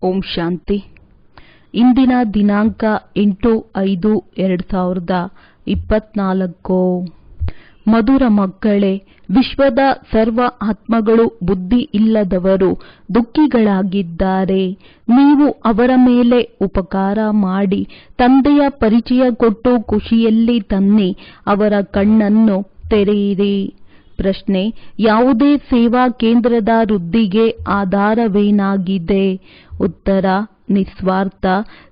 ಓಂ ಶಾಂತಿ. ಇಂದಿನ ದಿನಾಂಕ 8/5/2024. ಮಧುರ ಮಕ್ಕಳೇ, ವಿಶ್ವದ ಸರ್ವ ಆತ್ಮಗಳು ಬುದ್ಧಿ ಇಲ್ಲದವರು ದುಃಖಿಗಳಾಗಿದ್ದಾರೆ. ನೀವು ಅವರ ಮೇಲೆ ಉಪಕಾರ ಮಾಡಿ ತಂದೆಯ ಪರಿಚಯ ಕೊಟ್ಟು ಖುಷಿಯಲ್ಲಿ ತನ್ನಿ, ಅವರ ಕಣ್ಣನ್ನು ತೆರೆಯಿರಿ. ಪ್ರಶ್ನೆ: ಯಾವುದೇ ಸೇವಾ ಕೇಂದ್ರದ ವೃದ್ಧಿಗೆ ಆಧಾರವೇನಾಗಿದೆ? ಉತ್ತರ: ನಿಸ್ವಾರ್ಥ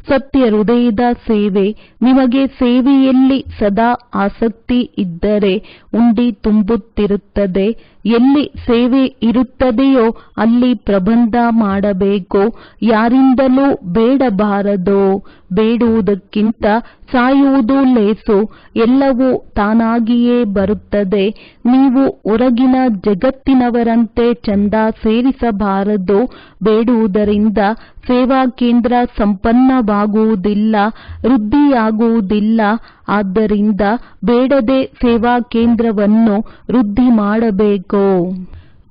ಸತ್ಯ ಹೃದಯದ ಸೇವೆ. ನಿಮಗೆ ಸೇವೆಯಲ್ಲಿ ಸದಾ ಆಸಕ್ತಿ ಇದ್ದರೆ ಉಂಡಿ ತುಂಬುತ್ತಿರುತ್ತದೆ. ಎಲ್ಲಿ ಸೇವೆ ಇರುತ್ತದೆಯೋ ಅಲ್ಲಿ ಪ್ರಬಂಧ ಮಾಡಬೇಕು. ಯಾರಿಂದಲೂ ಬೇಡಬಾರದು. ಬೇಡುವುದಕ್ಕಿಂತ ಸಾಯುವುದು ಲೇಸು. ಎಲ್ಲವೂ ತಾನಾಗಿಯೇ ಬರುತ್ತದೆ. ನೀವು ಹೊರಗಿನ ಜಗತ್ತಿನವರಂತೆ ಚಂದ ಸೇರಿಸಬಾರದು. ಬೇಡುವುದರಿಂದ ಸೇವಾ ಕೇಂದ್ರ ಸಂಪನ್ನವಾಗುವುದಿಲ್ಲ, ವೃದ್ಧಿಯಾಗುವುದಿಲ್ಲ. ಆದ್ದರಿಂದ ಬೇಡದೆ ಸೇವಾ ಕೇಂದ್ರವನ್ನು ವೃದ್ಧಿ ಮಾಡಬೇಕು.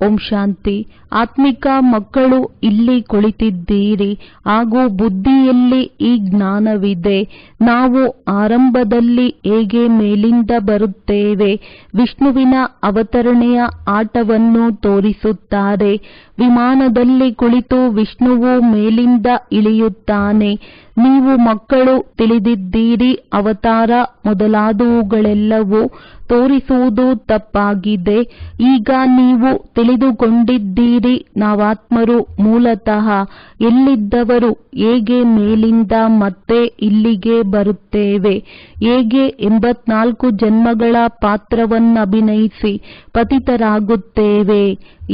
ಓಂ ಶಾಂತಿ. ಆತ್ಮಿಕ ಮಕ್ಕಳು ಇಲ್ಲಿ ಕುಳಿತಿದ್ದೀರಿ ಹಾಗೂ ಬುದ್ಧಿಯಲ್ಲಿ ಈ ಜ್ಞಾನವಿದೆ. ನಾವು ಆರಂಭದಲ್ಲಿ ಹೇಗೆ ಮೇಲಿಂದ ಬರುತ್ತೇವೆ? ವಿಷ್ಣುವಿನ ಅವತರಣೆಯ ಆಟವನ್ನು ತೋರಿಸುತ್ತಾರೆ. ವಿಮಾನದಲ್ಲಿ ಕುಳಿತು ವಿಷ್ಣುವು ಮೇಲಿಂದ ಇಳಿಯುತ್ತಾನೆ. ನೀವು ಮಕ್ಕಳು ತಿಳಿದಿದ್ದೀರಿ, ಅವತಾರ ಮೊದಲಾದವುಗಳೆಲ್ಲವೂ ತೋರಿಸುವುದು ತಪ್ಪಾಗಿದೆ. ಈಗ ನೀವು ತಿಳಿದುಕೊಂಡಿದ್ದೀರಿ, ನಾವಾತ್ಮರು ಮೂಲತಃ ಎಲ್ಲಿದ್ದವರು, ಹೇಗೆ ಮೇಲಿಂದ ಮತ್ತೆ ಇಲ್ಲಿಗೆ ಬರುತ್ತೇವೆ, ಹೇಗೆ 84 ಜನ್ಮಗಳ ಪಾತ್ರವನ್ನಭಿನಯಿಸಿ ಪತಿತರಾಗುತ್ತೇವೆ.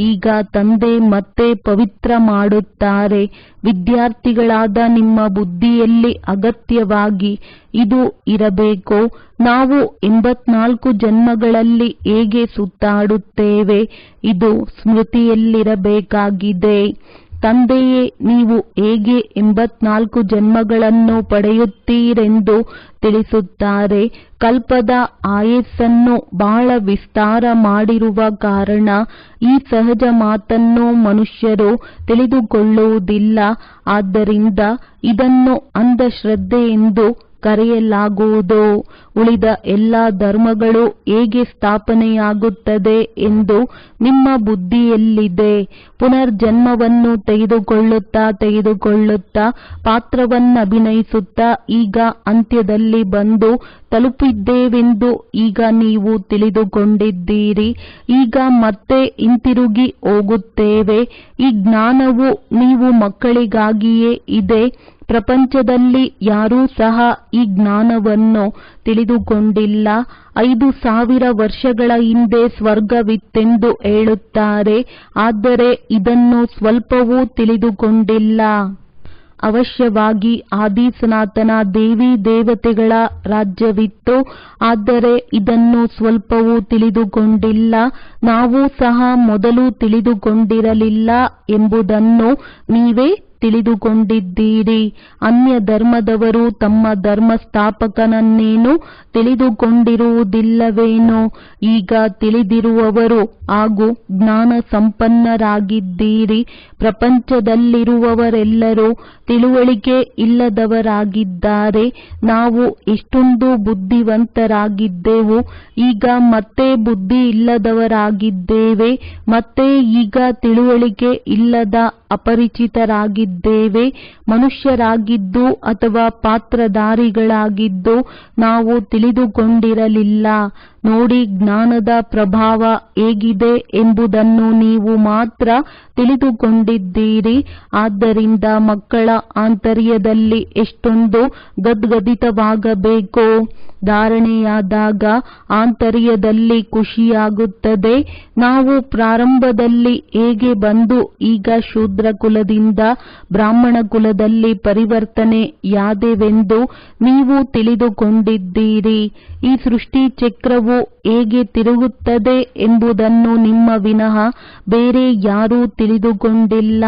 ಈಗ ತಂದೆ ಮತ್ತೆ ಪವಿತ್ರ ಮಾಡುತ್ತಾರೆ. ವಿದ್ಯಾರ್ಥಿಗಳಾದ ನಿಮ್ಮ ಬುದ್ಧಿಯಲ್ಲಿ ಅಗತ್ಯವಾಗಿ ಇದು ಇರಬೇಕು. ನಾವು 84 ಜನ್ಮಗಳಲ್ಲಿ ಹೇಗೆ ಸುತ್ತಾಡುತ್ತೇವೆ, ಇದು ಸ್ಮೃತಿಯಲ್ಲಿರಬೇಕಾಗಿದೆ. ತಂದೆಯೇ ನೀವು ಹೇಗೆ 84 ಜನ್ಮಗಳನ್ನು ಪಡೆಯುತ್ತೀರೆಂದು ತಿಳಿಸುತ್ತಾರೆ. ಕಲ್ಪದ ಆಯಸ್ಸನ್ನು ಬಹಳ ವಿಸ್ತಾರ ಮಾಡಿರುವ ಕಾರಣ ಈ ಸಹಜ ಮಾತನ್ನು ಮನುಷ್ಯರು ತಿಳಿದುಕೊಳ್ಳುವುದಿಲ್ಲ. ಆದ್ದರಿಂದ ಇದನ್ನು ಅಂಧಶ್ರದ್ಧೆ ಎಂದು ಕರೆಯಲಾಗುವುದು. ಉಳಿದ ಎಲ್ಲ ಧರ್ಮಗಳು ಹೇಗೆ ಸ್ಥಾಪನೆಯಾಗುತ್ತದೆ ಎಂದು ನಿಮ್ಮ ಬುದ್ಧಿಯಲ್ಲಿದೆ. ಪುನರ್ಜನ್ಮವನ್ನು ತೆಗೆದುಕೊಳ್ಳುತ್ತಾ ಪಾತ್ರವನ್ನಭಿನಯಿಸುತ್ತಾ ಈಗ ಅಂತ್ಯದಲ್ಲಿ ಬಂದು ತಲುಪಿದ್ದೇವೆಂದು ಈಗ ನೀವು ತಿಳಿದುಕೊಂಡಿದ್ದೀರಿ. ಈಗ ಮತ್ತೆ ಹಿಂತಿರುಗಿ ಹೋಗುತ್ತೇವೆ. ಈ ಜ್ಞಾನವು ನೀವು ಮಕ್ಕಳಿಗಾಗಿಯೇ ಇದೆ. ಪ್ರಪಂಚದಲ್ಲಿ ಯಾರೂ ಸಹ ಈ ಜ್ಞಾನವನ್ನು ತಿಳಿದುಕೊಂಡಿಲ್ಲ. 5000 ವರ್ಷಗಳ ಹಿಂದೆ ಸ್ವರ್ಗವಿತ್ತೆಂದು ಹೇಳುತ್ತಾರೆ, ಆದರೆ ಇದನ್ನು ಸ್ವಲ್ಪವೂ ತಿಳಿದುಕೊಂಡಿಲ್ಲ. ಅವಶ್ಯವಾಗಿ ಆದಿ ಸನಾತನ ದೇವಿ ದೇವತೆಗಳ ರಾಜ್ಯವಿತ್ತು, ಆದರೆ ಇದನ್ನು ಸ್ವಲ್ಪವೂ ತಿಳಿದುಕೊಂಡಿಲ್ಲ. ನಾವು ಸಹ ಮೊದಲು ತಿಳಿದುಕೊಂಡಿರಲಿಲ್ಲ ಎಂಬುದನ್ನು ನೀವೇ ತಿಳಿದುಕೊಂಡಿದ್ದೀರಿ. ಅನ್ಯ ಧರ್ಮದವರು ತಮ್ಮ ಧರ್ಮಸ್ಥಾಪಕನನ್ನೇನು ತಿಳಿದುಕೊಂಡಿರುವುದಿಲ್ಲವೇನೋ? ಈಗ ತಿಳಿದಿರುವವರು ಹಾಗೂ ಜ್ಞಾನ ಸಂಪನ್ನರಾಗಿದ್ದೀರಿ. ಪ್ರಪಂಚದಲ್ಲಿರುವವರೆಲ್ಲರೂ ತಿಳುವಳಿಕೆ ಇಲ್ಲದವರಾಗಿದ್ದಾರೆ. ನಾವು ಎಷ್ಟೊಂದು ಬುದ್ಧಿವಂತರಾಗಿದ್ದೆವು, ಈಗ ಮತ್ತೆ ಬುದ್ಧಿ ಇಲ್ಲದವರಾಗಿದ್ದೇವೆ. ಮತ್ತೆ ಈಗ ತಿಳುವಳಿಕೆ ಇಲ್ಲದ ಅಪರಿಚಿತರಾಗಿದ್ದೇವೆ. ಮನುಷ್ಯರಾಗಿದ್ದು ಅಥವಾ ಪಾತ್ರಧಾರಿಗಳಾಗಿದ್ದು ನಾವು ತಿಳಿದುಕೊಂಡಿರಲಿಲ್ಲ. ನೋಡಿ, ಜ್ಞಾನದ ಪ್ರಭಾವ ಹೇಗಿದೆ ಎಂಬುದನ್ನು ನೀವು ಮಾತ್ರ ತಿಳಿದುಕೊಂಡಿದ್ದೀರಿ. ಆದ್ದರಿಂದ ಮಕ್ಕಳ ಆಂತರ್ಯದಲ್ಲಿ ಎಷ್ಟೊಂದು ಗದ್ಗದಿತವಾಗಬೇಕು. ಧಾರಣೆಯಾದಾಗ ಆಂತರ್ಯದಲ್ಲಿ ಖುಷಿಯಾಗುತ್ತದೆ. ನಾವು ಪ್ರಾರಂಭದಲ್ಲಿ ಹೇಗೆ ಬಂದು ಈಗ ಶೂದ್ರ ಕುಲದಿಂದ ಬ್ರಾಹ್ಮಣ ಕುಲದಲ್ಲಿ ಪರಿವರ್ತನೆಯಾದೆವೆಂದು ನೀವು ತಿಳಿದುಕೊಂಡಿದ್ದೀರಿ. ಈ ಸೃಷ್ಟಿ ಚಕ್ರವು ಮಂತ್ರವು ಹೇಗೆ ತಿರುಗುತ್ತದೆ ಎಂಬುದನ್ನು ನಿಮ್ಮ ವಿನಃ ಬೇರೆ ಯಾರೂ ತಿಳಿದುಕೊಂಡಿಲ್ಲ.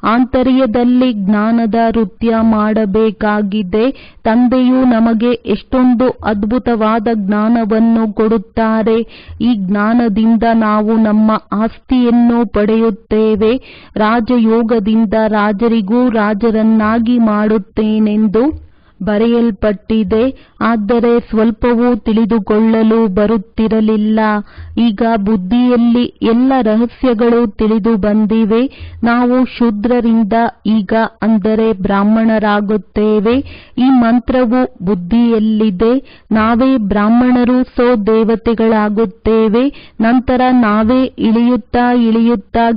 ಆಂತರ್ಯದಲ್ಲಿ ಜ್ಞಾನದ ನೃತ್ಯ ಮಾಡಬೇಕಾಗಿದೆ. ತಂದೆಯು ನಮಗೆ ಎಷ್ಟೊಂದು ಅದ್ಭುತವಾದ ಜ್ಞಾನವನ್ನು ಕೊಡುತ್ತಾರೆ. ಈ ಜ್ಞಾನದಿಂದ ನಾವು ನಮ್ಮ ಆಸ್ತಿಯನ್ನು ಪಡೆಯುತ್ತೇವೆ. ರಾಜಯೋಗದಿಂದ ರಾಜರಿಗೂ ರಾಜರನ್ನಾಗಿ ಮಾಡುತ್ತೇನೆಂದು ಬರೆಯಲ್ಪಟ್ಟಿದೆ. ಆದರೆ ಸ್ವಲ್ಪವೂ ತಿಳಿದುಕೊಳ್ಳಲು ಬರುತ್ತಿರಲಿಲ್ಲ. ಈಗ ಬುದ್ಧಿಯಲ್ಲಿ ಎಲ್ಲ ರಹಸ್ಯಗಳು ತಿಳಿದು ಬಂದಿವೆ. ನಾವು ಶೂದ್ರರಿಂದ ಈಗ ಅಂದರೆ ಬ್ರಾಹ್ಮಣರಾಗುತ್ತೇವೆ. ಈ ಮಂತ್ರವು ಬುದ್ಧಿಯಲ್ಲಿದೆ. ನಾವೇ ಬ್ರಾಹ್ಮಣರು ದೇವತೆಗಳಾಗುತ್ತೇವೆ. ನಂತರ ನಾವೇ ಇಳಿಯುತ್ತಾ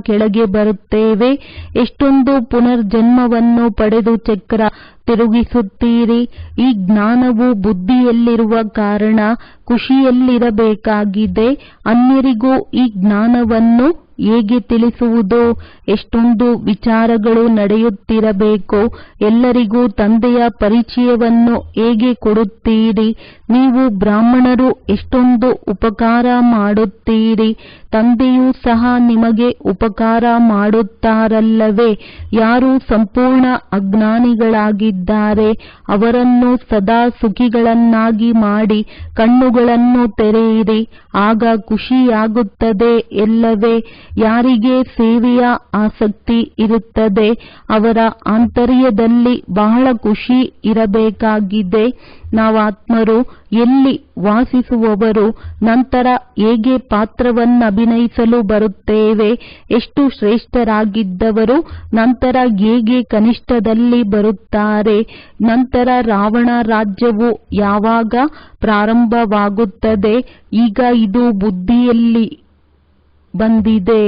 ಕೆಳಗೆ ಬರುತ್ತೇವೆ. ಎಷ್ಟೊಂದು ಪುನರ್ಜನ್ಮವನ್ನು ಪಡೆದು ಚಕ್ರ ತಿರುಗಿಸುತ್ತೀರಿ. ಈ ಜ್ಞಾನವು ಬುದ್ಧಿಯಲ್ಲಿರುವ ಕಾರಣ ಖುಷಿಯಲ್ಲಿರಬೇಕಾಗಿದೆ. ಅನ್ಯರಿಗೂ ಈ ಜ್ಞಾನವನ್ನು ಹೇಗೆ ತಿಳಿಸುವುದು? ಎಷ್ಟೊಂದು ವಿಚಾರಗಳು ನಡೆಯುತ್ತಿರಬೇಕು. ಎಲ್ಲರಿಗೂ ತಂದೆಯ ಪರಿಚಯವನ್ನು ಹೇಗೆ ಕೊಡುತ್ತೀರಿ? ನೀವು ಬ್ರಾಹ್ಮಣರು ಎಷ್ಟೊಂದು ಉಪಕಾರ ಮಾಡುತ್ತೀರಿ. ತಂದೆಯೂ ಸಹ ನಿಮಗೆ ಉಪಕಾರ ಮಾಡುತ್ತಾರಲ್ಲವೇ? ಯಾರು ಸಂಪೂರ್ಣ ಅಜ್ಞಾನಿಗಳಾಗಿದ್ದಾರೆ ಅವರನ್ನು ಸದಾ ಸುಖಿಗಳನ್ನಾಗಿ ಮಾಡಿ ಕಣ್ಣುಗಳನ್ನು ತೆರೆಯಿರಿ. ಆಗ ಖುಷಿಯಾಗುತ್ತದೆ ಎಲ್ಲವೇ? ಯಾರಿಗೆ ಸೇವೆಯ ಆಸಕ್ತಿ ಇರುತ್ತದೆ ಅವರ ಆಂತರ್ಯದಲ್ಲಿ ಬಹಳ ಖುಷಿ ಇರಬೇಕಾಗಿದೆ. ನಾವಾತ್ಮರು ಎಲ್ಲಿ ವಾಸಿಸುವವರು? ನಂತರ ಹೇಗೆ ಪಾತ್ರವನ್ನಭಿನಯಿಸಲು ಬರುತ್ತೇವೆ? ಎಷ್ಟು ಶ್ರೇಷ್ಠರಾಗಿದ್ದವರು ನಂತರ ಹೇಗೆ ಕನಿಷ್ಠದಲ್ಲಿ ಬರುತ್ತಾರೆ? ನಂತರ ರಾವಣ ರಾಜ್ಯವು ಯಾವಾಗ ಪ್ರಾರಂಭವಾಗುತ್ತದೆ? ಈಗ ಇದು ಬುದ್ಧಿಯಲ್ಲಿ ಬಂದಿದೆ.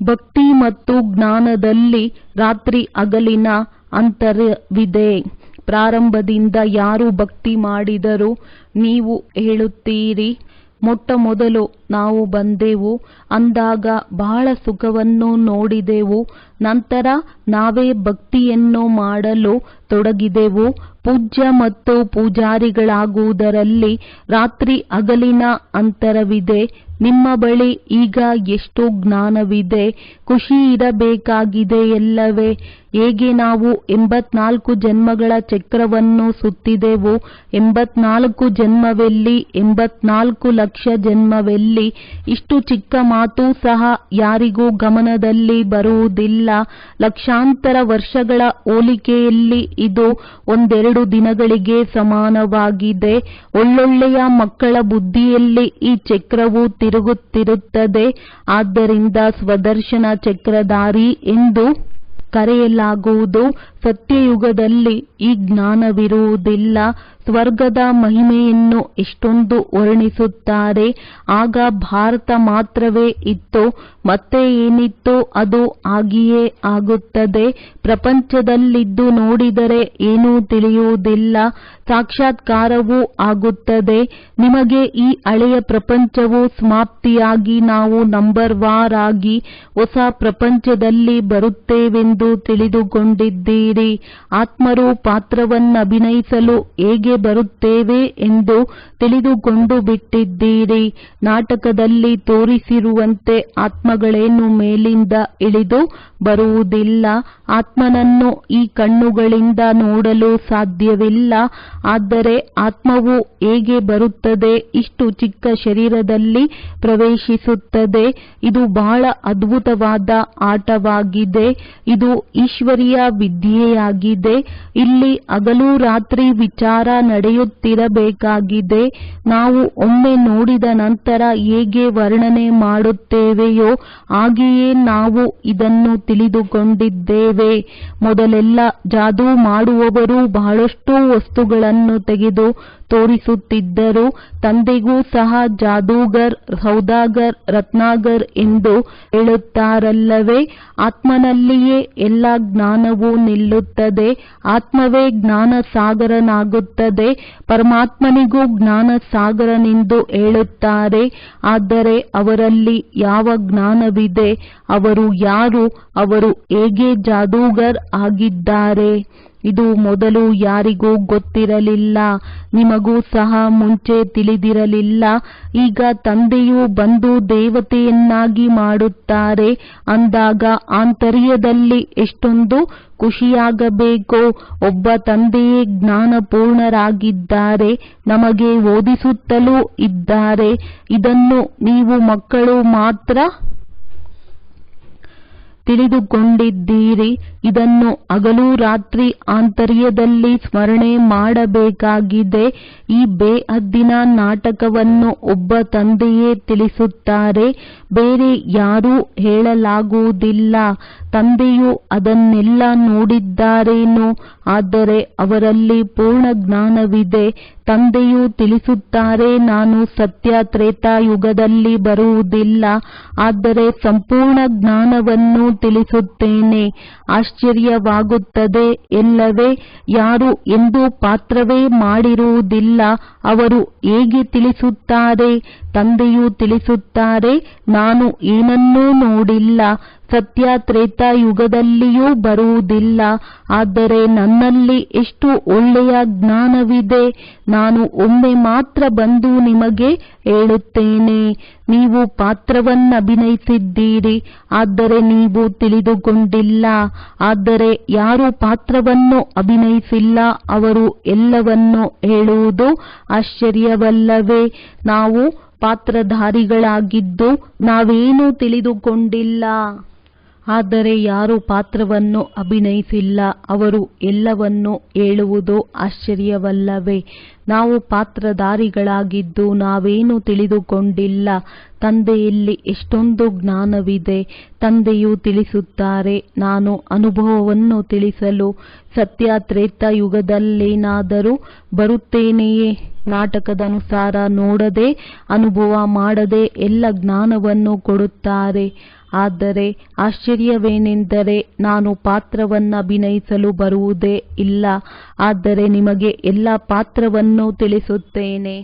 ಭಕ್ತಿ ಮತ್ತು ಜ್ಞಾನದಲ್ಲಿ ರಾತ್ರಿ ಹಗಲಿನ ಅಂತರವಿದೆ. ಪ್ರಾರಂಭದಿಂದ ಯಾರು ಭಕ್ತಿ ಮಾಡಿದರು? ನೀವು ಹೇಳುತ್ತೀರಿ, ಮೊಟ್ಟಮೊದಲು ನಾವು ಬಂದೆವು ಅಂದಾಗ ಬಹಳ ಸುಖವನ್ನು ನೋಡಿದೆವು. ನಂತರ ನಾವೇ ಭಕ್ತಿಯನ್ನು ಮಾಡಲು ತೊಡಗಿದೆವು. ಪೂಜ್ಯ ಮತ್ತು ಪೂಜಾರಿಗಳಾಗುವುದರಲ್ಲಿ ರಾತ್ರಿ ಹಗಲಿನ ಅಂತರವಿದೆ. ನಿಮ್ಮ ಬಳಿ ಈಗ ಎಷ್ಟು ಜ್ಞಾನವಿದೆ? ಖುಷಿ ಇರಬೇಕಾಗಿದೆ ಎಲ್ಲವೇ? ಹೇಗೆ ನಾವು 84 ಜನ್ಮಗಳ ಚಕ್ರವನ್ನು ಸುತ್ತಿದೆವು? 84 ಜನ್ಮವೆಲ್ಲಿ? 84 ಲಕ್ಷ ಜನ್ಮವೆಲ್ಲಿ? ಇಷ್ಟು ಚಿಕ್ಕ ಮಾತು ಸಹ ಯಾರಿಗೂ ಗಮನದಲ್ಲಿ ಬರುವುದಿಲ್ಲ. ಲಕ್ಷಾಂತರ ವರ್ಷಗಳ ಹೋಲಿಕೆಯಲ್ಲಿ ಇದು ಒಂದೆರಡು ದಿನಗಳಿಗೆ ಸಮಾನವಾಗಿದೆ. ಒಳ್ಳೊಳ್ಳೆಯ ಮಕ್ಕಳ ಬುದ್ಧಿಯಲ್ಲಿ ಈ ಚಕ್ರವು ತಿರುಗುತ್ತಿರುತ್ತದೆ. ಆದ್ದರಿಂದ ಸ್ವದರ್ಶನ ಚಕ್ರಧಾರಿ ಎಂದು ಕರೆಯಲಾಗುವುದು. ಸತ್ಯಯುಗದಲ್ಲಿ ಈ ಜ್ಞಾನವಿರುವುದಿಲ್ಲ. ಸ್ವರ್ಗದ ಮಹಿಮೆಯನ್ನು ಎಷ್ಟೊಂದು ವರ್ಣಿಸುತ್ತಾರೆ. ಆಗ ಭಾರತ ಮಾತ್ರವೇ ಇತ್ತು. ಮತ್ತೆ ಏನಿತ್ತು ಅದು ಆಗಿಯೇ ಆಗುತ್ತದೆ. ಪ್ರಪಂಚದಲ್ಲಿದ್ದು ನೋಡಿದರೆ ಏನೂ ತಿಳಿಯುವುದಿಲ್ಲ. ಸಾಕ್ಷಾತ್ಕಾರವೂ ಆಗುತ್ತದೆ. ನಿಮಗೆ ಈ ಹಳೆಯ ಪ್ರಪಂಚವು ಸಮಾಪ್ತಿಯಾಗಿ ನಾವು ನಂಬರ್ ವಾರ್ ಆಗಿ ಹೊಸ ಪ್ರಪಂಚದಲ್ಲಿ ಬರುತ್ತೇವೆಂದು ತಿಳಿದುಕೊಂಡಿದ್ದೀರಿ. ಆತ್ಮರು ಪಾತ್ರವನ್ನಭಿನಯಿಸಲು ಹೇಗೆ ಬರುತ್ತೇವೆ ಎಂದು ತಿಳಿದುಕೊಂಡು ಬಿಟ್ಟಿದ್ದೀರಿ. ನಾಟಕದಲ್ಲಿ ತೋರಿಸಿರುವಂತೆ ಆತ್ಮಗಳೇನು ಮೇಲಿಂದ ಇಳಿದು ಬರುವುದಿಲ್ಲ. ಆತ್ಮನನ್ನು ಈ ಕಣ್ಣುಗಳಿಂದ ನೋಡಲು ಸಾಧ್ಯವಿಲ್ಲ. ಆದರೆ ಆತ್ಮವು ಹೇಗೆ ಬರುತ್ತದೆ? ಇಷ್ಟು ಚಿಕ್ಕ ಶರೀರದಲ್ಲಿ ಪ್ರವೇಶಿಸುತ್ತದೆ. ಇದು ಬಹಳ ಅದ್ಭುತವಾದ ಆಟವಾಗಿದೆ. ಇದು ಈಶ್ವರೀಯ ವಿದ್ಯೆಯಾಗಿದೆ. ಇಲ್ಲಿ ಹಗಲು ರಾತ್ರಿ ವಿಚಾರ ನಡೆಯುತ್ತಿರಬೇಕಾಗಿದೆ. ನಾವು ಒಮ್ಮೆ ನೋಡಿದ ನಂತರ ಹೇಗೆ ವರ್ಣನೆ ಮಾಡುತ್ತೇವೆಯೋ ಹಾಗೆಯೇ ನಾವು ಇದನ್ನು ತಿಳಿದುಕೊಂಡಿದ್ದೇವೆ. ಮೊದಲೆಲ್ಲ ಜಾದೂ ಮಾಡುವವರು ಬಹಳಷ್ಟು ವಸ್ತುಗಳನ್ನು ತೆಗೆದು ತೋರಿಸುತ್ತಿದ್ದರು. ತಂದೆಗೂ ಸಹ ಜಾದೂಗರ್, ಸೌದಾಗರ್, ರತ್ನಾಗರ್ ಎಂದು ಹೇಳುತ್ತಾರಲ್ಲವೇ? ಆತ್ಮನಲ್ಲಿಯೇ ಎಲ್ಲ ಜ್ಞಾನವೂ ನಿಲ್ಲುತ್ತದೆ. ಆತ್ಮವೇ ಜ್ಞಾನ ಸಾಗರನಾಗುತ್ತದೆ. ಪರಮಾತ್ಮನಿಗೂ ಜ್ಞಾನ ಸಾಗರನೆಂದು ಹೇಳುತ್ತಾರೆ. ಆದರೆ ಅವರಲ್ಲಿ ಯಾವ ಜ್ಞಾನವಿದೆ? ಅವರು ಯಾರು? ಅವರು ಹೇಗೆ ಜಾದೂಗರ್ ಆಗಿದ್ದಾರೆ? ಇದು ಮೊದಲು ಯಾರಿಗೂ ಗೊತ್ತಿರಲಿಲ್ಲ, ನಿಮಗೂ ಸಹ ಮುಂಚೆ ತಿಳಿದಿರಲಿಲ್ಲ. ಈಗ ತಂದೆಯು ಬಂದು ದೇವತೆಯನ್ನಾಗಿ ಮಾಡುತ್ತಾರೆ ಅಂದಾಗ ಆಂತರ್ಯದಲ್ಲಿ ಎಷ್ಟೊಂದು ಖುಷಿಯಾಗಬೇಕೋ. ಒಬ್ಬ ತಂದೆಯೇ ಜ್ಞಾನಪೂರ್ಣರಾಗಿದ್ದಾರೆ, ನಮಗೆ ಓದಿಸುತ್ತಲೂ ಇದ್ದಾರೆ. ಇದನ್ನು ನೀವು ಮಕ್ಕಳು ಮಾತ್ರ ತಿಳಿದುಕೊಂಡಿದ್ದೀರಿ. ಇದನ್ನು ಹಗಲು ರಾತ್ರಿ ಆಂತರ್ಯದಲ್ಲಿ ಸ್ಮರಣೆ ಮಾಡಬೇಕಾಗಿದೆ. ಈ ಬೇಹದ್ದಿನ ನಾಟಕವನ್ನು ಒಬ್ಬ ತಂದೆಯೇ ತಿಳಿಸುತ್ತಾರೆ, ಬೇರೆ ಯಾರೂ ಹೇಳಲಾಗುವುದಿಲ್ಲ. ತಂದೆಯು ಅದನ್ನೆಲ್ಲ ನೋಡಿದ್ದಾರೇನೋ, ಆದರೆ ಅವರಲ್ಲಿ ಪೂರ್ಣ ಜ್ಞಾನವಿದೆ. ತಂದೆಯು ತಿಳಿಸುತ್ತಾರೆ, ನಾನು ಸತ್ಯ ತ್ರೇತಾಯುಗದಲ್ಲಿ ಬರುವುದಿಲ್ಲ, ಆದರೆ ಸಂಪೂರ್ಣ ಜ್ಞಾನವನ್ನು ತಿಳಿಸುತ್ತೇನೆ. ಆಶ್ಚರ್ಯವಾಗುತ್ತದೆ ಎಲ್ಲವೇ. ಯಾರು ಎಂದೂ ಪಾತ್ರವೇ ಮಾಡಿರುವುದಿಲ್ಲ, ಅವರು ಹೇಗೆ ತಿಳಿಸುತ್ತಾರೆ? ತಂದೆಯು ತಿಳಿಸುತ್ತಾರೆ, ನಾನು ಏನನ್ನೂ ನೋಡಿಲ್ಲ, ಸತ್ಯ ತ್ರೇತಾಯುಗದಲ್ಲಿಯೂ ಬರುವುದಿಲ್ಲ, ಆದರೆ ನನ್ನಲ್ಲಿ ಎಷ್ಟು ಒಳ್ಳೆಯ ಜ್ಞಾನವಿದೆ. ನಾನು ಒಮ್ಮೆ ಮಾತ್ರ ಬಂದು ನಿಮಗೆ ಹೇಳುತ್ತೇನೆ, ನೀವು ಪಾತ್ರವನ್ನಭಿನಯಿಸಿದ್ದೀರಿ, ಆದರೆ ನೀವು ತಿಳಿದುಕೊಂಡಿಲ್ಲ. ಆದರೆ ಯಾರು ಪಾತ್ರವನ್ನು ಅಭಿನಯಿಸಿಲ್ಲ, ಅವರು ಎಲ್ಲವನ್ನೂ ಹೇಳುವುದು ಆಶ್ಚರ್ಯವಲ್ಲವೇ. ನಾವು ಪಾತ್ರಧಾರಿಗಳಾಗಿದ್ದು ನಾವೇನೂ ತಿಳಿದುಕೊಂಡಿಲ್ಲ. ಆದರೆ ಯಾರು ಪಾತ್ರವನ್ನು ಅಭಿನಯಿಸಿಲ್ಲ, ಅವರು ಎಲ್ಲವನ್ನೂ ಹೇಳುವುದು ಆಶ್ಚರ್ಯವಲ್ಲವೇ. ನಾವು ಪಾತ್ರಧಾರಿಗಳಾಗಿದ್ದು ನಾವೇನೂ ತಿಳಿದುಕೊಂಡಿಲ್ಲ. ತಂದೆಯಲ್ಲಿ ಎಷ್ಟೊಂದು ಜ್ಞಾನವಿದೆ. ತಂದೆಯು ತಿಳಿಸುತ್ತಾರೆ, ನಾನು ಅನುಭವವನ್ನು ತಿಳಿಸಲು ಸತ್ಯ ತ್ರೇತಾಯುಗದಲ್ಲೇನಾದರೂ ಬರುತ್ತೇನೆಯೇ? ನಾಟಕದನುಸಾರ ನೋಡದೆ, ಅನುಭವ ಮಾಡದೆ ಎಲ್ಲ ಜ್ಞಾನವನ್ನು ಕೊಡುತ್ತಾರೆ. ಆದರೆ ಆಶ್ಚರ್ಯವೇನೆಂದರೆ, ನಾನು ಪಾತ್ರವನ್ನಭಿನಯಿಸಲು ಬರುವುದೇ ಇಲ್ಲ, ಆದರೆ ನಿಮಗೆ ಎಲ್ಲ ಪಾತ್ರವನ್ನು ತಿಳಿಸುತ್ತೇನೆ.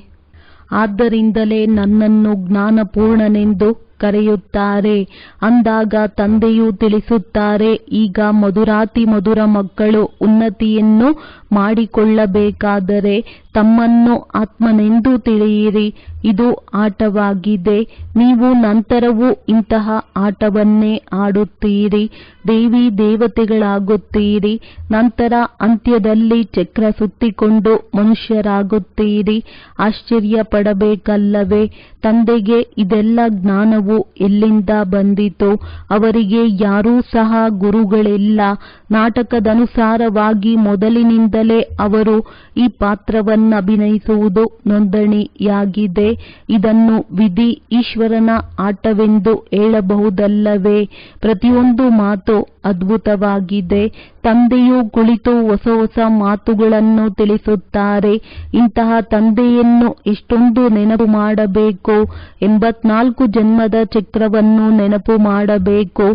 ಆದ್ದರಿಂದಲೇ ನನ್ನನ್ನು ಜ್ಞಾನಪೂರ್ಣನೆಂದು ಕರೆಯುತ್ತಾರೆ. ಅಂದಾಗ ತಂದೆಯು ತಿಳಿಸುತ್ತಾರೆ, ಈಗ ಮಧುರಾತಿ ಮಧುರ ಮಕ್ಕಳು ಉನ್ನತಿಯನ್ನು ಮಾಡಿಕೊಳ್ಳಬೇಕಾದರೆ ತಮ್ಮನ್ನು ಆತ್ಮನೆಂದು ತಿಳಿಯಿರಿ. ಇದು ಆಟವಾಗಿದೆ. ನೀವು ನಂತರವೂ ಇಂತಹ ಆಟವನ್ನೇ ಆಡುತ್ತೀರಿ. ದೇವಿ ದೇವತೆಗಳಾಗುತ್ತೀರಿ. ನಂತರ ಅಂತ್ಯದಲ್ಲಿ ಚಕ್ರ ಸುತ್ತಿಕೊಂಡು ಮನುಷ್ಯರಾಗುತ್ತೀರಿ. ಆಶ್ಚರ್ಯ ಪಡಬೇಕಲ್ಲವೇ? ತಂದೆಗೆ ಇದೆಲ್ಲ ಜ್ಞಾನವು ಎಲ್ಲಿಂದ ಬಂದಿತು? ಅವರಿಗೆ ಯಾರೂ ಸಹ ಗುರುಗಳಿಲ್ಲ. ನಾಟಕದನುಸಾರವಾಗಿ ಮೊದಲಿನಿಂದಲೇ ಅವರು ಈ ಪಾತ್ರವನ್ನಭಿನಯಿಸುವುದು ನೋಂದಣಿಯಾಗಿದೆ. ಇದನ್ನು ವಿಧಿ ಈಶ್ವರನ ಆಟವೆಂದು ಹೇಳಬಹುದಲ್ಲವೇ? ಪ್ರತಿಯೊಂದು ಮಾತು ಅದ್ಭುತವಾಗಿದೆ. ತಂದೆಯು ಕುಳಿತು ಹೊಸ ಹೊಸ ಮಾತುಗಳನ್ನು ತಿಳಿಸುತ್ತಾರೆ. ಇಂತಹ ತಂದೆಯನ್ನು ಎಷ್ಟೊಂದು ನೆನಪು ಮಾಡಬೇಕು. 84 ಜನ್ಮದ ಚಕ್ರವನ್ನು ನೆನಪು ಮಾಡಬೇಕು.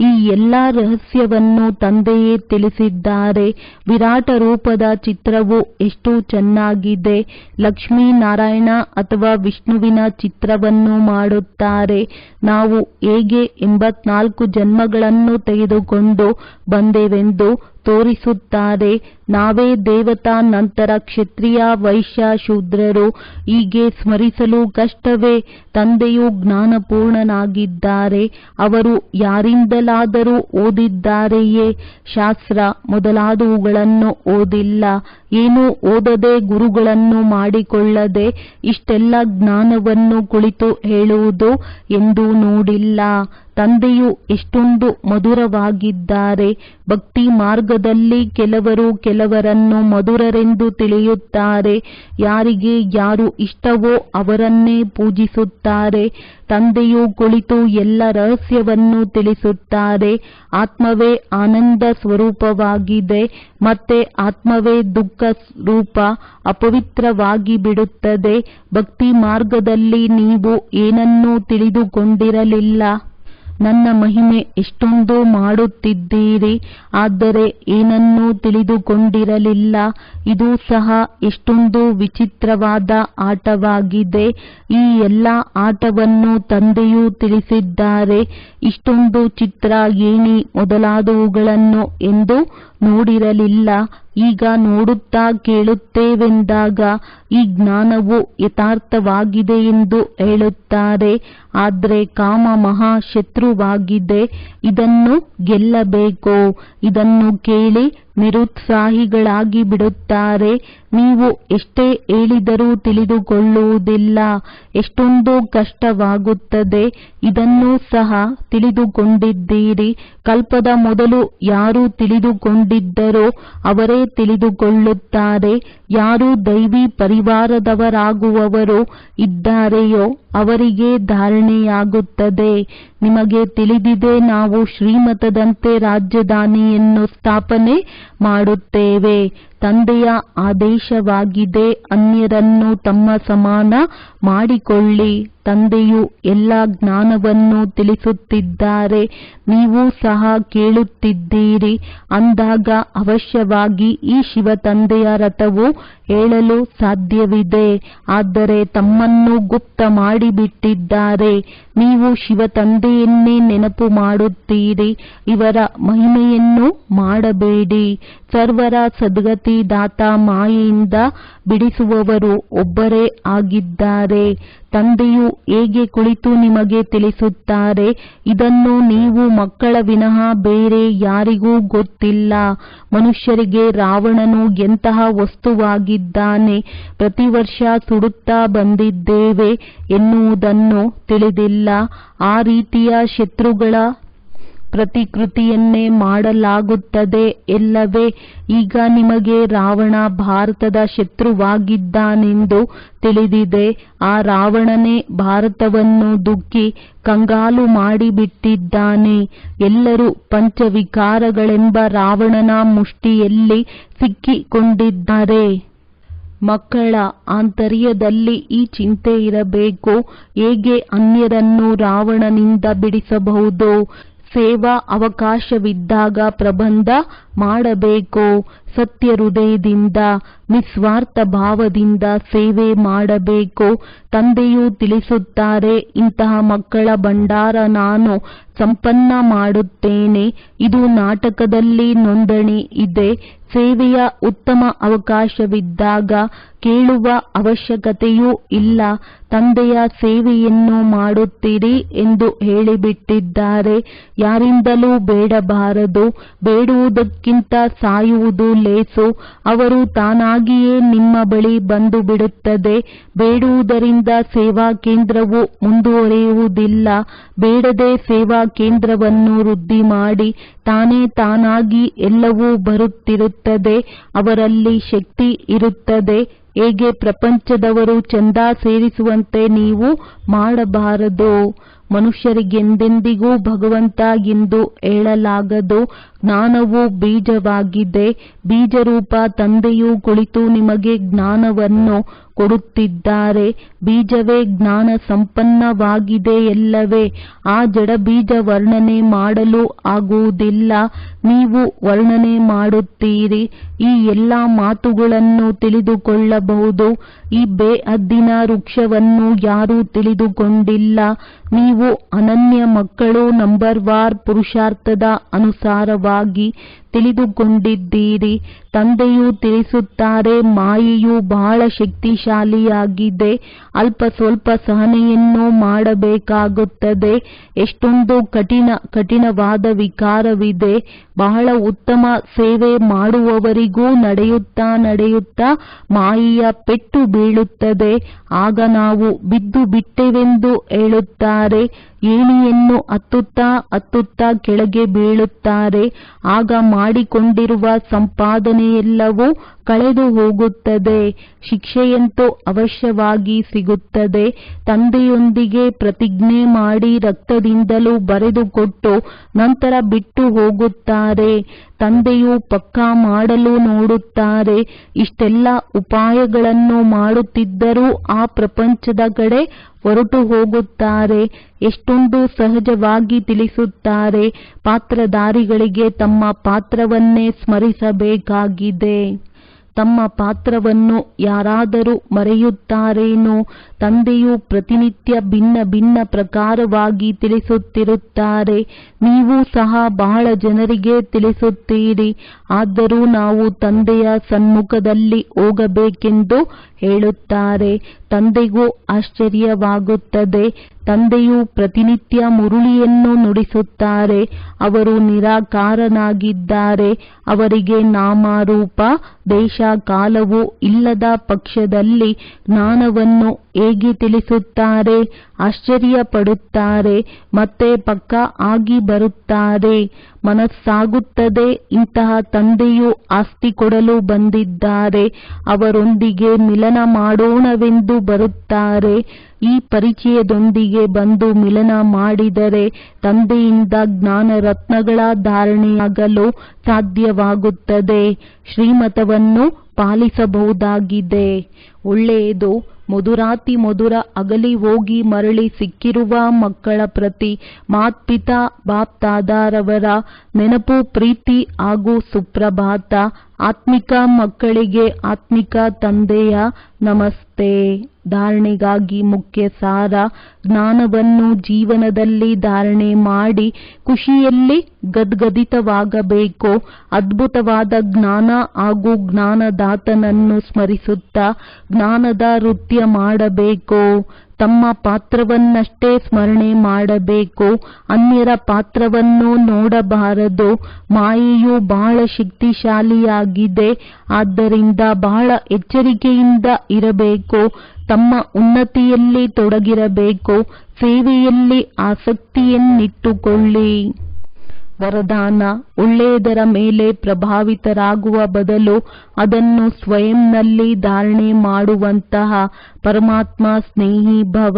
ಈ ಎಲ್ಲ ರಹಸ್ಯವನ್ನು ತಂದೆಯೇ ತಿಳಿಸಿದ್ದಾರೆ. ವಿರಾಟ ರೂಪದ ಚಿತ್ರವು ಎಷ್ಟು ಚೆನ್ನಾಗಿದೆ. ಲಕ್ಷ್ಮೀ ನಾರಾಯಣ ಅಥವಾ ವಿಷ್ಣುವಿನ ಚಿತ್ರವನ್ನು ಮಾಡುತ್ತಾರೆ. ನಾವು ಹೇಗೆ 84 ಜನ್ಮಗಳನ್ನು ತೆಗೆದುಕೊಂಡು ಬಂದೆವೆಂದು ತೋರಿಸುತ್ತಾರೆ. ನಾವೇ ದೇವತಾ, ನಂತರ ಕ್ಷತ್ರಿಯ, ವೈಶ್ಯ, ಶೂದ್ರರು. ಹೀಗೆ ಸ್ಮರಿಸಲು ಕಷ್ಟವೇ? ತಂದೆಯು ಜ್ಞಾನಪೂರ್ಣನಾಗಿದ್ದಾರೆ. ಅವರು ಯಾರಿಂದಲಾದರೂ ಓದಿದ್ದಾರೆಯೇ? ಶಾಸ್ತ್ರ ಮೊದಲಾದವುಗಳನ್ನು ಓದಿಲ್ಲ. ಏನೂ ಓದದೆ, ಗುರುಗಳನ್ನು ಮಾಡಿಕೊಳ್ಳದೆ ಇಷ್ಟೆಲ್ಲ ಜ್ಞಾನವನ್ನು ಕುಳಿತು ಹೇಳುವುದು ಎಂದೂ ನೋಡಿಲ್ಲ. ತಂದೆಯು ಎಷ್ಟೊಂದು ಮಧುರವಾಗಿದ್ದಾರೆ. ಭಕ್ತಿ ಮಾರ್ಗದಲ್ಲಿ ಕೆಲವರನ್ನು ಮಧುರರೆಂದು ತಿಳಿಯುತ್ತಾರೆ. ಯಾರಿಗೆ ಯಾರು ಇಷ್ಟವೋ ಅವರನ್ನೇ ಪೂಜಿಸುತ್ತಾರೆ. ತಂದೆಯು ಕುಳಿತು ಎಲ್ಲ ರಹಸ್ಯವನ್ನು ತಿಳಿಸುತ್ತಾರೆ. ಆತ್ಮವೇ ಆನಂದ ಸ್ವರೂಪವಾಗಿದೆ, ಮತ್ತೆ ಆತ್ಮವೇ ದುಃಖ ರೂಪ, ಅಪವಿತ್ರವಾಗಿ ಬಿಡುತ್ತದೆ. ಭಕ್ತಿ ಮಾರ್ಗದಲ್ಲಿ ನೀವು ಏನನ್ನೂ ತಿಳಿದುಕೊಂಡಿರಲಿಲ್ಲ. ನನ್ನ ಮಹಿಮೆ ಎಷ್ಟೊಂದು ಮಾಡುತ್ತಿದ್ದೀರಿ, ಆದರೆ ಏನನ್ನೂ ತಿಳಿದುಕೊಂಡಿರಲಿಲ್ಲ. ಇದು ಸಹ ಎಷ್ಟೊಂದು ವಿಚಿತ್ರವಾದ ಆಟವಾಗಿದೆ. ಈ ಎಲ್ಲ ಆಟವನ್ನು ತಂದೆಯು ತಿಳಿಸಿದ್ದಾರೆ. ಇಷ್ಟೊಂದು ಚಿತ್ರ, ಏಣಿ ಮೊದಲಾದವುಗಳನ್ನು ಎಂದು ನೋಡಿರಲಿಲ್ಲ, ಈಗ ನೋಡುತ್ತಾ ಕೇಳುತ್ತೇವೆಂದಾಗ ಈ ಜ್ಞಾನವು ಯಥಾರ್ಥವಾಗಿದೆ ಎಂದು ಹೇಳುತ್ತಾರೆ. ಆದರೆ ಕಾಮ ಮಹಾ ಶತ್ರುವಾಗಿದೆ, ಇದನ್ನು ಗೆಲ್ಲಬೇಕು. ಇದನ್ನು ಕೇಳಿ ನಿರುತ್ಸಾಹಿಗಳಾಗಿ ಬಿಡುತ್ತಾರೆ. ನೀವು ಎಷ್ಟೇ ಹೇಳಿದರೂ ತಿಳಿದುಕೊಳ್ಳುವುದಿಲ್ಲ, ಎಷ್ಟೊಂದು ಕಷ್ಟವಾಗುತ್ತದೆ. ಇದನ್ನೂ ಸಹ ತಿಳಿದುಕೊಂಡಿದ್ದೀರಿ. ಕಲ್ಪದ ಮೊದಲು ಯಾರು ತಿಳಿದುಕೊಂಡಿದ್ದರೋ ಅವರೇ ತಿಳಿದುಕೊಳ್ಳುತ್ತಾರೆ. ಯಾರು ದೈವಿ ಪರಿವಾರದವರಾಗುವವರು ಇದ್ದಾರೆಯೋ ಅವರಿಗೆ ಧಾರಣೆಯಾಗುತ್ತದೆ. ನಿಮಗೆ ತಿಳಿದಿದೆ, ನಾವು ಶ್ರೀಮತದಂತೆ ರಾಜಧಾನಿಯನ್ನು ಸ್ಥಾಪನೆ ಮಾಡುತ್ತೇವೆ. ತಂದೆಯ ಆದೇಶವಾಗಿದೆ, ಅನ್ಯರನ್ನು ತಮ್ಮ ಸಮಾನ ಮಾಡಿಕೊಳ್ಳಿ. ತಂದೆಯು ಎಲ್ಲ ಜ್ಞಾನವನ್ನು ತಿಳಿಸುತ್ತಿದ್ದಾರೆ, ನೀವು ಸಹ ಕೇಳುತ್ತಿದ್ದೀರಿ. ಅಂದಾಗ ಅವಶ್ಯವಾಗಿ ಈ ಶಿವ ತಂದೆಯ ರಥವು ಹೇಳಲು ಸಾಧ್ಯವಿದೆ. ಆದರೆ ತಮ್ಮನ್ನು ಗುಪ್ತ ಮಾಡಿಬಿಟ್ಟಿದ್ದಾರೆ. ನೀವು ಶಿವ ತಂದೆಯನ್ನೇ ನೆನಪು ಮಾಡುತ್ತೀರಿ. ಇವರ ಮಹಿಮೆಯನ್ನು ಮಾಡಬೇಡಿ. ಸರ್ವರ ಸದ್ಗತಿ ದಾತ ಮಾಯೆಯಿಂದ ಬಿಡಿಸುವವರು ಒಬ್ಬರೇ ಆಗಿದ್ದಾರೆ. ತಂದೆಯು ಹೇಗೆ ಕುಳಿತು ನಿಮಗೆ ತಿಳಿಸುತ್ತಾರೆ, ಇದನ್ನು ನೀವು ಮಕ್ಕಳ ವಿನಃ ಬೇರೆ ಯಾರಿಗೂ ಗೊತ್ತಿಲ್ಲ. ಮನುಷ್ಯರಿಗೆ ರಾವಣನು ಎಂತಹ ವಸ್ತುವಾಗಿದ್ದಾನೆ, ಪ್ರತಿ ವರ್ಷ ಸುಡುತ್ತಾ ಬಂದಿದ್ದೇವೆ ಎನ್ನುವುದನ್ನು ತಿಳಿದಿಲ್ಲ. ಆ ರೀತಿಯ ಶತ್ರುಗಳ ಪ್ರತಿಕೃತಿಯನ್ನೇ ಮಾಡಲಾಗುತ್ತದೆ ಎಲ್ಲವೇ. ಈಗ ನಿಮಗೆ ರಾವಣ ಭಾರತದ ಶತ್ರುವಾಗಿದ್ದಾನೆಂದು ತಿಳಿದಿದೆ. ಆ ರಾವಣನೇ ಭಾರತವನ್ನು ದುಃಖಿ ಕಂಗಾಲು ಮಾಡಿಬಿಟ್ಟಿದ್ದಾನೆ. ಎಲ್ಲರೂ ಪಂಚವಿಕಾರಗಳೆಂಬ ರಾವಣನ ಮುಷ್ಟಿಯಲ್ಲಿ ಸಿಕ್ಕಿಕೊಂಡಿದ್ದಾರೆ. ಮಕ್ಕಳ ಆಂತರ್ಯದಲ್ಲಿ ಈ ಚಿಂತೆ ಇರಬೇಕು, ಹೇಗೆ ಅನ್ಯರನ್ನು ರಾವಣನಿಂದ ಬಿಡಿಸಬಹುದು. ಸೇವಾ ಅವಕಾಶವಿದ್ದಾಗ ಪ್ರಬಂಧ ಮಾಡಬೇಕು. ಸತ್ಯ ಹೃದಯದಿಂದ ನಿಸ್ವಾರ್ಥ ಭಾವದಿಂದ ಸೇವೆ ಮಾಡಬೇಕು. ತಂದೆಯು ತಿಳಿಸುತ್ತಾರೆ, ಇಂತಹ ಮಕ್ಕಳ ಭಂಡಾರ ನಾನು ಸಂಪನ್ನ ಮಾಡುತ್ತೇನೆ. ಇದು ನಾಟಕದಲ್ಲಿ ನೋಂದಣಿ ಇದೆ. ಸೇವೆಯ ಉತ್ತಮ ಅವಕಾಶವಿದ್ದಾಗ ಕೇಳುವ ಅವಶ್ಯಕತೆಯೂ ಇಲ್ಲ. ತಂದೆಯ ಸೇವೆಯನ್ನು ಮಾಡುತ್ತೀರಿ ಎಂದು ಹೇಳಿಬಿಟ್ಟಿದ್ದಾರೆ. ಯಾರಿಂದಲೂ ಬೇಡಬಾರದು. ಬೇಡುವುದಕ್ಕಿಂತ ಸಾಯುವುದು ಲೇಸು. ಅವರು ತಾನಾಗಿಯೇ ನಿಮ್ಮ ಬಳಿ ಬಂದು ಬಿಡುತ್ತದೆ. ಬೇಡುವುದರಿಂದ ಸೇವಾ ಕೇಂದ್ರವು ಮುಂದುವರಿಯುವುದಿಲ್ಲ. ಬೇಡದೆ ಸೇವಾ ಕೇಂದ್ರವನ್ನು ವೃದ್ಧಿ ಮಾಡಿ. ತಾನಾಗಿ ಎಲ್ಲವೂ ಬರುತ್ತಿರುತ್ತದೆ. ಅವರಲ್ಲಿ ಶಕ್ತಿ ಇರುತ್ತದೆ. ಹೇಗೆ ಪ್ರಪಂಚದವರು ಚಂದಾ ಸೇರಿಸುವಂತೆ ನೀವು ಮಾಡಬಾರದು. ಮನುಷ್ಯರಿಗೆಂದೆಂದಿಗೂ ಭಗವಂತ ಎಂದು ಹೇಳಲಾಗದು. ಜ್ಞಾನವು ಬೀಜವಾಗಿದೆ. ಬೀಜರೂಪ ತಂದೆಯು ಕುಳಿತು ನಿಮಗೆ ಜ್ಞಾನವನ್ನು ಕೊಡುತ್ತಿದ್ದಾರೆ. ಬೀಜವೇ ಜ್ಞಾನ ಸಂಪನ್ನವಾಗಿದೆ ಎಲ್ಲವೇ. ಆ ಜಡ ಬೀಜ ವರ್ಣನೆ ಮಾಡಲು ಆಗುವುದಿಲ್ಲ, ನೀವು ವರ್ಣನೆ ಮಾಡುತ್ತೀರಿ. ಈ ಎಲ್ಲ ಮಾತುಗಳನ್ನು ತಿಳಿದುಕೊಳ್ಳಬಹುದು. ಈ ಬೇಹದ್ದಿನ ವೃಕ್ಷವನ್ನು ಯಾರೂ ತಿಳಿದುಕೊಂಡಿಲ್ಲ. ನೀವು ಅನನ್ಯ ಮಕ್ಕಳು. ನಂಬರ್ವಾರ್ ಪುರುಷಾರ್ಥದ ಅನುಸಾರವಾಗಿ ತಿಳಿದುಕೊಂಡಿದ್ದೀರಿ. ತಂದೆಯು ತಿಳಿಸುತ್ತಾರೆ, ಮಾಯೆಯು ಬಹಳ ಶಕ್ತಿಶಾಲಿಯಾಗಿದೆ. ಅಲ್ಪ ಸ್ವಲ್ಪ ಸಹನೆಯನ್ನು ಮಾಡಬೇಕಾಗುತ್ತದೆ. ಎಷ್ಟೊಂದು ಕಠಿಣವಾದ ವಿಕಾರವಿದೆ. ಬಹಳ ಉತ್ತಮ ಸೇವೆ ಮಾಡುವವರಿಗೂ ನಡೆಯುತ್ತಾ ಮಾಯೆಯ ಪೆಟ್ಟು ಬೀಳುತ್ತದೆ. ಆಗ ನಾವು ಬಿದ್ದು ಬಿಟ್ಟೆವೆಂದು ಹೇಳುತ್ತಾರೆ. ಏಣಿಯನ್ನು ಹತ್ತುತ್ತಾ ಕೆಳಗೆ ಬೀಳುತ್ತಾರೆ. ಆಗ ಮಾಡಿಕೊಂಡಿರುವ ಸಂಪಾದನೆಯೆಲ್ಲವೂ ಕಳೆದು ಹೋಗುತ್ತದೆ. ಶಿಕ್ಷೆಯಂತೂ ಅವಶ್ಯವಾಗಿ ಸಿಗುತ್ತದೆ. ತಂದೆಯೊಂದಿಗೆ ಪ್ರತಿಜ್ಞೆ ಮಾಡಿ ರಕ್ತದಿಂದಲೂ ಬರೆದುಕೊಟ್ಟು ನಂತರ ಬಿಟ್ಟು ಹೋಗುತ್ತಾರೆ. ತಂದೆಯು ಪಕ್ಕಾ ಮಾಡಲು ನೋಡುತ್ತಾರೆ. ಇಷ್ಟೆಲ್ಲ ಉಪಾಯಗಳನ್ನು ಮಾಡುತ್ತಿದ್ದರೂ ಆ ಪ್ರಪಂಚದ ಕಡೆ ಹೊರಟು ಹೋಗುತ್ತಾರೆ. ಎಷ್ಟೊಂದು ಸಹಜವಾಗಿ ತಿಳಿಸುತ್ತಾರೆ. ಪಾತ್ರಧಾರಿಗಳಿಗೆ ತಮ್ಮ ಪಾತ್ರವನ್ನೇ ಸ್ಮರಿಸಬೇಕಾಗಿದೆ. ತಮ್ಮ ಪಾತ್ರವನ್ನು ಯಾರಾದರೂ ಮರೆಯುತ್ತಾರೇನೋ? ತಂದೆಯು ಪ್ರತಿನಿತ್ಯ ಭಿನ್ನ ಭಿನ್ನ ಪ್ರಕಾರವಾಗಿ ತಿಳಿಸುತ್ತಿರುತ್ತಾರೆ. ನೀವು ಸಹ ಬಹಳ ಜನರಿಗೆ ತಿಳಿಸುತ್ತೀರಿ. ಆದರೂ ನಾವು ತಂದೆಯ ಸನ್ಮುಖದಲ್ಲಿ ಹೋಗಬೇಕೆಂದು ಹೇಳುತ್ತಾರೆ. ತಂದೆಗೂ ಆಶ್ಚರ್ಯವಾಗುತ್ತದೆ. ತಂದೆಯು ಪ್ರತಿನಿತ್ಯ ಮುರುಳಿಯನ್ನು ನುಡಿಸುತ್ತಾರೆ. ಅವರು ನಿರಾಕಾರನಾಗಿದ್ದಾರೆ. ಅವರಿಗೆ ನಾಮ ರೂಪ ದೇಶ ಕಾಲವು ಇಲ್ಲದ ಪಕ್ಷದಲ್ಲಿ ಜ್ಞಾನವನ್ನು ಹೇಗೆ ತಿಳಿಸುತ್ತಾರೆ? ಆಶ್ಚರ್ಯಪಡುತ್ತಾರೆ. ಮತ್ತೆ ಪಕ್ಕ ಆಗಿ ಬರುತ್ತಾರೆ. ಮನಸ್ಸಾಗುತ್ತದೆ, ಇಂತಹ ತಂದೆಯು ಆಸ್ತಿ ಕೊಡಲು ಬಂದಿದ್ದಾರೆ, ಅವರೊಂದಿಗೆ ಮಿಲನ ಮಾಡೋಣವೆಂದು ಬರುತ್ತಾರೆ. ಈ ಪರಿಚಯದೊಂದಿಗೆ ಬಂದು ಮಿಲನ ಮಾಡಿದರೆ ತಂದೆಯಿಂದ ಜ್ಞಾನ ರತ್ನಗಳ ಧಾರಣೆಯಾಗಲು ಸಾಧ್ಯವಾಗುತ್ತದೆ. ಶ್ರೀಮತವನ್ನು ಪಾಲಿಸಬಹುದಾಗಿದೆ. ಒಳ್ಳೆಯದು. ಮಧುರಾತಿ ಮಧುರ ಅಗಲಿ ಹೋಗಿ ಮರಳಿ ಸಿಕ್ಕಿರುವ ಮಕ್ಕಳ ಪ್ರತಿ ಮಾತ್ಪಿತಾ ಬಾಪ್ದಾದಾರವರ ನೆನಪು, ಪ್ರೀತಿ ಹಾಗೂ ಸುಪ್ರಭಾತ. ಆತ್ಮಿಕ ಮಕ್ಕಳಿಗೆ ಆತ್ಮಿಕ ತಂದೆಯ ನಮಸ್ತೆ. ಧಾರಣೆಗಾಗಿ ಮುಖ್ಯ ಸಾರ: ಜ್ಞಾನವನ್ನು ಜೀವನದಲ್ಲಿ ಧಾರಣೆ ಮಾಡಿ ಖುಷಿಯಲ್ಲಿ ಗದ್ಗದಿತವಾಗಬೇಕು. ಅದ್ಭುತವಾದ ಜ್ಞಾನ ಹಾಗೂ ಜ್ಞಾನದಾತನನ್ನು ಸ್ಮರಿಸುತ್ತಾ ಜ್ಞಾನದ ನೃತ್ಯ ಮಾಡಬೇಕು. ತಮ್ಮ ಪಾತ್ರವನ್ನಷ್ಟೇ ಸ್ಮರಣೆ ಮಾಡಬೇಕು. ಅನ್ಯರ ಪಾತ್ರವನ್ನು ನೋಡಬಾರದು. ಮಾಯೆಯು ಬಹಳ ಶಕ್ತಿಶಾಲಿಯಾಗಿದೆ. ಆದ್ದರಿಂದ ಬಹಳ ಎಚ್ಚರಿಕೆಯಿಂದ ಇರಬೇಕು. ತಮ್ಮ ಉನ್ನತಿಯಲ್ಲಿ ತೊಡಗಿರಬೇಕು. ಸೇವೆಯಲ್ಲಿ ಆಸಕ್ತಿಯನ್ನಿಟ್ಟುಕೊಳ್ಳಿ. ವರದಾನ: ಒಳ್ಳೆಯದರ ಮೇಲೆ ಪ್ರಭಾವಿತರಾಗುವ ಬದಲು ಅದನ್ನು ಸ್ವಯಂನಲ್ಲಿ ಧಾರಣೆ ಮಾಡುವಂತಹ ಪರಮಾತ್ಮ ಸ್ನೇಹಿ ಭವ.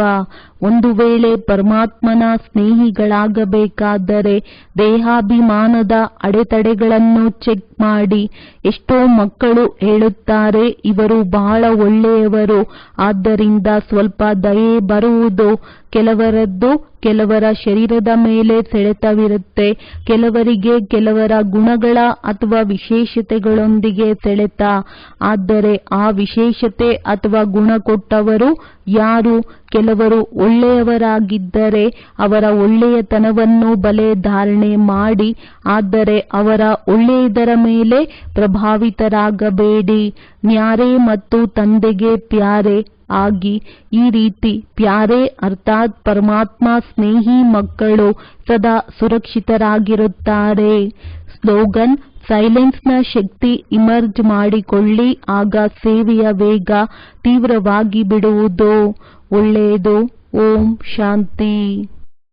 ಒಂದು ವೇಳೆ ಪರಮಾತ್ಮನ ಸ್ನೇಹಿಗಳಾಗಬೇಕಾದರೆ ದೇಹಾಭಿಮಾನದ ಅಡೆತಡೆಗಳನ್ನು ಚೆಕ್ ಮಾಡಿ. ಎಷ್ಟೋ ಮಕ್ಕಳು ಹೇಳುತ್ತಾರೆ, ಇವರು ಬಹಳ ಒಳ್ಳೆಯವರು, ಆದ್ದರಿಂದ ಸ್ವಲ್ಪ ದಯೆ ಬರುವುದು. ಕೆಲವರದ್ದು ಕೆಲವರ ಶರೀರದ ಮೇಲೆ ಸೆಳೆತವಿರುತ್ತೆ. ಕೆಲವರಿಗೆ ಕೆಲವರ ಗುಣಗಳ ಅಥವಾ ವಿಶೇಷತೆಗಳೊಂದಿಗೆ ಸೆಳೆತ. ಆದರೆ ಆ ವಿಶೇಷತೆ ಅಥವಾ ಗುಣ ಕೊಟ್ಟವರು ಯಾರು? ಕೆಲವರು ಒಳ್ಳೆಯವರಾಗಿದ್ದರೆ ಅವರ ಒಳ್ಳೆಯತನವನ್ನು ಬಲೆ ಧಾರಣೆ ಮಾಡಿ. ಆದರೆ ಅವರ ಒಳ್ಳೆಯದರ ಮೇಲೆ ಪ್ರಭಾವಿತರಾಗಬೇಡಿ. ನ್ಯಾರೆ ಮತ್ತು ತಂದೆಗೆ ಪ್ಯಾರೆ ಆಗಿ. ಈ ರೀತಿ ಪ್ಯಾರೆ ಅರ್ಥಾತ್ ಪರಮಾತ್ಮ ಸ್ನೇಹಿ ಮಕ್ಕಳು ಸದಾ ಸುರಕ್ಷಿತರಾಗಿರುತ್ತಾರೆ. ಸ್ಲೋಗನ್: ಸೈಲೆನ್ಸ್ನ ಶಕ್ತಿ ಇಮರ್ಜ್ ಮಾಡಿಕೊಳ್ಳಿ, ಆಗ ಸೇವೆಯ ವೇಗ ತೀವ್ರವಾಗಿ ಬಿಡುವುದು. ಒಳ್ಳೆಯದು. ಓಂ ಶಾಂತಿ.